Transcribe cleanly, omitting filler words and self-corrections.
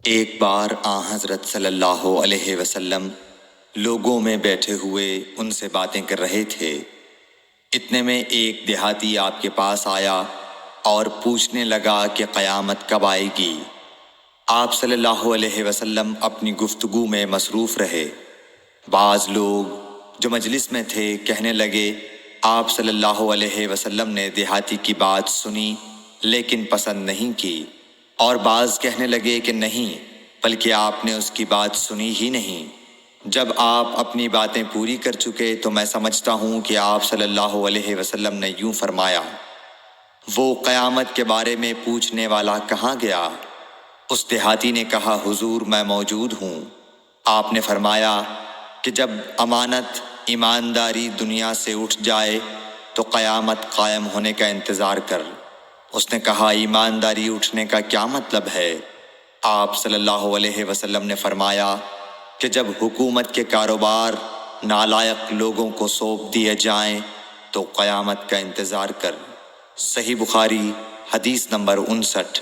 ایک بار حضرت صلی اللہ علیہ وسلم لوگوں میں بیٹھے ہوئے ان سے باتیں کر رہے تھے۔ اتنے میں ایک دیہاتی آپ کے پاس آیا اور پوچھنے لگا کہ قیامت کب آئے گی؟ آپ صلی اللہ علیہ وسلم اپنی گفتگو میں مصروف رہے۔ بعض لوگ جو مجلس میں تھے کہنے لگے، آپ صلی اللہ علیہ وسلم نے دیہاتی کی بات سنی لیکن پسند نہیں کی، اور بعض کہنے لگے کہ نہیں، بلکہ آپ نے اس کی بات سنی ہی نہیں۔ جب آپ اپنی باتیں پوری کر چکے تو میں سمجھتا ہوں کہ آپ صلی اللہ علیہ وسلم نے یوں فرمایا، وہ قیامت کے بارے میں پوچھنے والا کہاں گیا؟ اس دیہاتی نے کہا، حضور میں موجود ہوں۔ آپ نے فرمایا کہ جب امانت ایمانداری دنیا سے اٹھ جائے تو قیامت قائم ہونے کا انتظار کر۔ اس نے کہا، ایمانداری اٹھنے کا کیا مطلب ہے؟ آپ صلی اللہ علیہ وسلم نے فرمایا کہ جب حکومت کے کاروبار نالائق لوگوں کو سونپ دیے جائیں تو قیامت کا انتظار کر۔ صحیح بخاری، حدیث نمبر 59۔